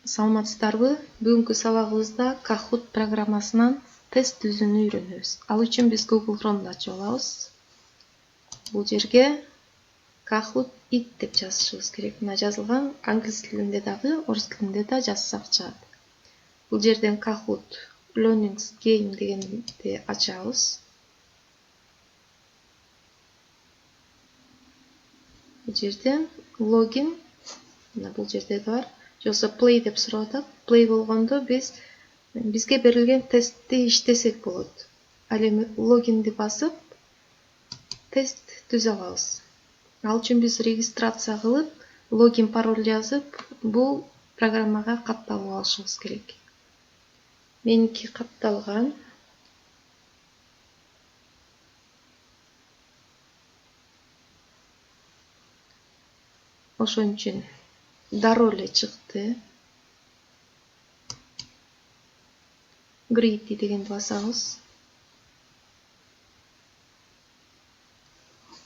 Саламатсыздарбы? Бүгүнкү сабагыбызда Kahoot программасынан тест түзүүнү үйрөнөбүз. Ал үчүн биз Google Chrome'ду ачып алабыз. Бул жерге Kahoot it деп жазышыбыз керек. Мына жазылган англис тилинде дагы, орус тилинде да жазсак чыгат. Бул жерден Kahoot Learning Game дегенди ачабыз. Бул жерден логин, мына бул жерде бар. Жоксо play деп сурап атат. Play болгондо бизге берилген тестти иштесек болот. Ал эми логинди басып тест түзө алабыз. Ал үчүн биз регистрация кылып, логин пароль жазып, бул программага катталып алышыбыз керек. Меники катталган. Ошон үчүн дароо эле чыкты. Greedy дегенди басабыз.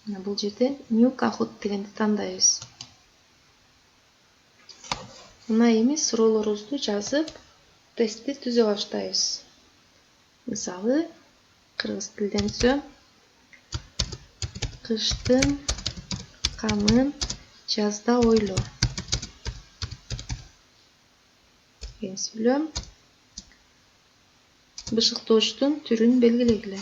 Мына бул жерде New Kahoot дегенди тандайбыз. Мына эми суроолорубузду жазып, тестти түзө баштайбыз. Мисалы, кыргыз тилден түзөм. Кыштын камын жазда ойло. Деген сүйлөм. Бышыктоочтун түрүн белгилегиле.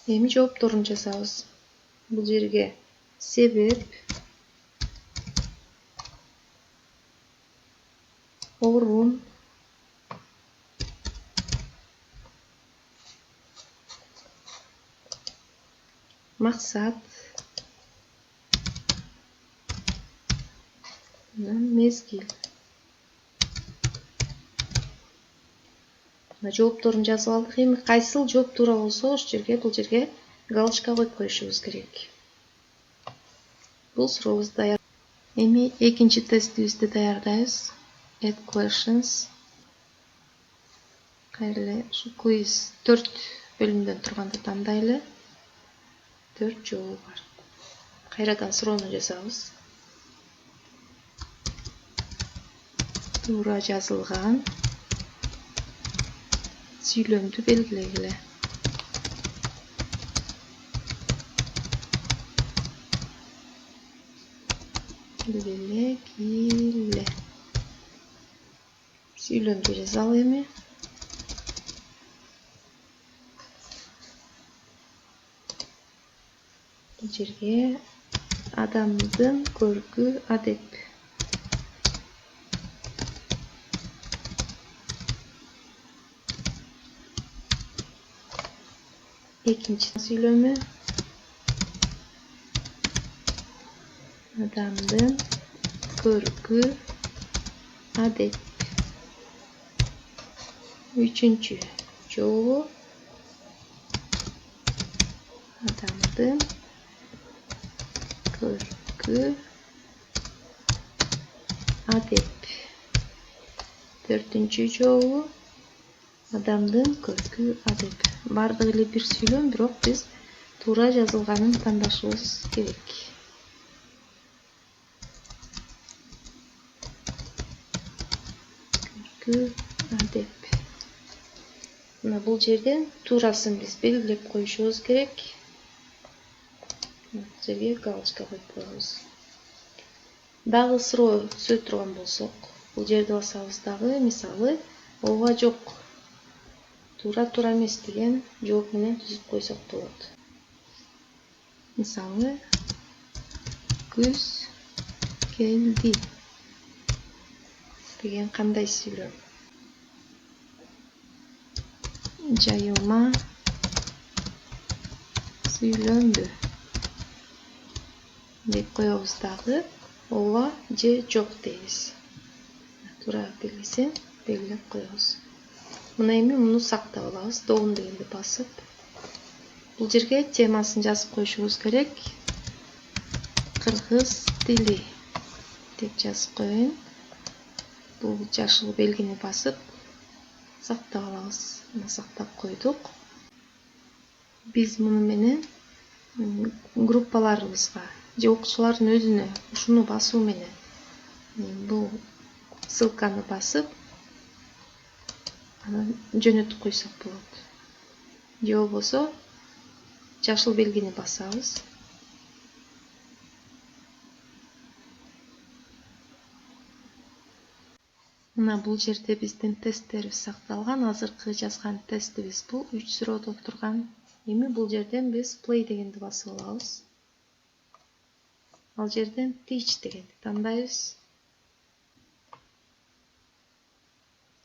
Эми жоопторун жазабыз. Бул жерге себеп, орун, максат, мезгил. Жоопторун жазып алдык. Эми кайсыл жооп туура болсо, ошол жерге бул жерге галочка коюп коюшубуз керек. Бул сурообуз даяр. Эми экинчи тестибизди даярдайбыз. Add questions. Кайра ушу квиз 4 бөлүмдөн турганды тандайлы. 4 жообу бар. Кайрадан суроону жазабыз. Туура жазылган сүйлөмдү белгилегиле. Белгилегиле. Сүйлөмдү жазалы эми. Бул жерге адамдын көркү адеп. Экинчи сүйлөмү. Адамдын көркү адеп. Үчүнчү жообу. Адамдын көркү адеп. Төртүнчү жообу. Адамдын көркү адеп. Бардыгы эле бир сүйлөм, бирок биз туура жазылганын тандашыбыз керек. Көркү адеп. Мына бул жерден туурасын биз белгилеп коюшубуз керек. Бул жерге галочка коюп коебуз. Дагы суроо түзө турган болсок, бул жерди басабыз дагы, мисалы, ооба жок. Туура эмес деген жооп менен түзүп койсок болот. Мисалы, күз келди деген кандай сүйлөм? Жайылма сүйлөмбү деп коебуз дагы, ооба же жок дейбиз. Туура белгисин белгилеп коебуз. Мына эми муну сактап алабыз. Доун дегенди басып. Бул жерге темасын жазып коюшубуз керек. Кыргыз тили деп жазып коеюн. Бул жашыл белгини басып сактап алабыз. Мына сактап койдук. Биз муну менен группаларыбызга же окуучулардын өзүнө ушуну басуу менен бул ссылканы басып анан жөнөтүп койсок болот. Же болбосо жашыл белгини басабыз. Мына бул жерде биздин тесттерибиз сакталган. Азыркы жазган тестибиз бул 3 суроодо турган. Эми бул жерден биз play дегенди басып алабыз. Ал жерден teach дегенди тандайбыз.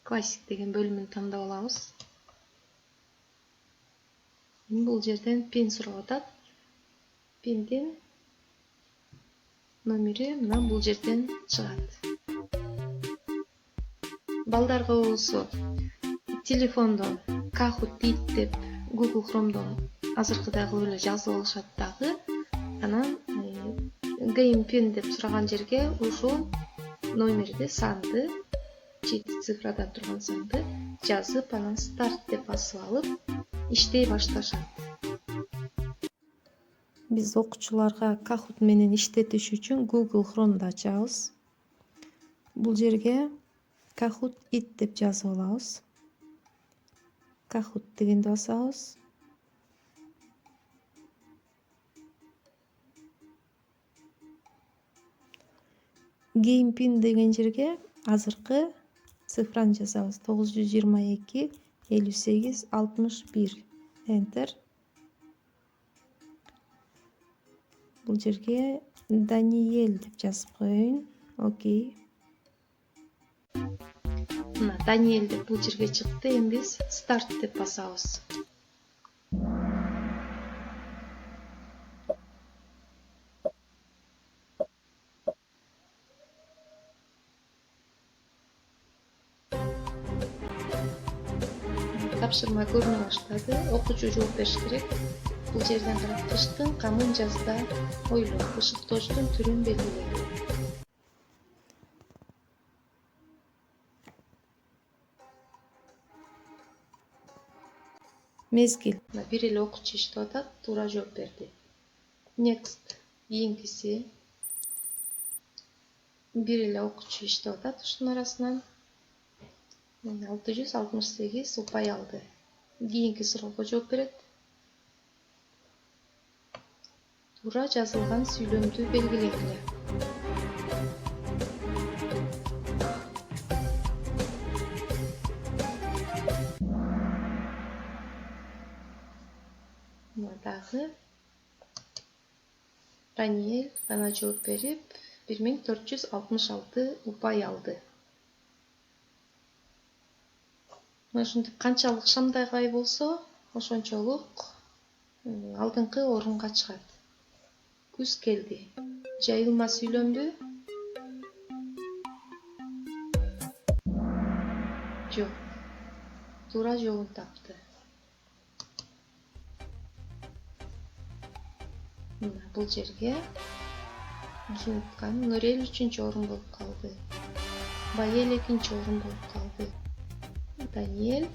Classic деген бөлүмүн тандап алабыз. Эми бул жерден pin сурап атат. Pindин номери мына бул жерден чыгат. Балдарга болсо телефондон Kahoot дейт деп Google Chrome'дон азыркыдай кылып эле жазып алышат дагы. Анан game pin деп сураган жерге ушул номерди, санды, 7 цифрадан турган санды жазып, анан start деп басып алып, иштей башташат. Биз окуучуларга Kahoot менен иштетиш үчүн Google Chrome'ду ачабыз. Бул жерге Kahoot it деп жазып алабыз. Kahoot дегенди басабыз. Game pin деген жерге азыркы цифраны жазабыз. 922 58 61. Enter. Бул жерге Даниэль деп жазып коеюн. Окей. Мына Даниэль деп бул жерге чыкты. Эми биз старт деп басабыз. Тапшырма көрүнө баштады. Окуучу жооп бериш керек. Бул жерден карап кыштын камын жазда ойло, ышыктоочтун түрүн белгиле. Мезгил. Бир эле окуучу иштеп атат, туура жооп берди. Next. Кийинкиси. Бир эле окуучу иштеп атат, ушунун арасынан 668 упай алды. Кийинки суроого жооп берет. Туура жазылган сүйлөмдү белгилегиле. Дагы Даниэль гана жооп берип 1466 упай алды. Ошентип канчалык шамдай болсо, ошончолук алдыңкы орунга чыгат. Күз келди. Жайылма сүйлөмбү? Жок. Туура жообун тапты. Бул жерге Гинткан Нурель 3-чү орун болуп калды. Байел 2-чи орун болуп калды. Даниэль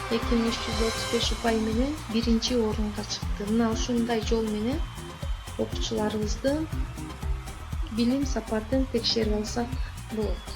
2335 упай менен 1-чи орунга чыкты. Мына ушундай жол менен окуучуларыбыздын билим сапатын текшерип алсак болот.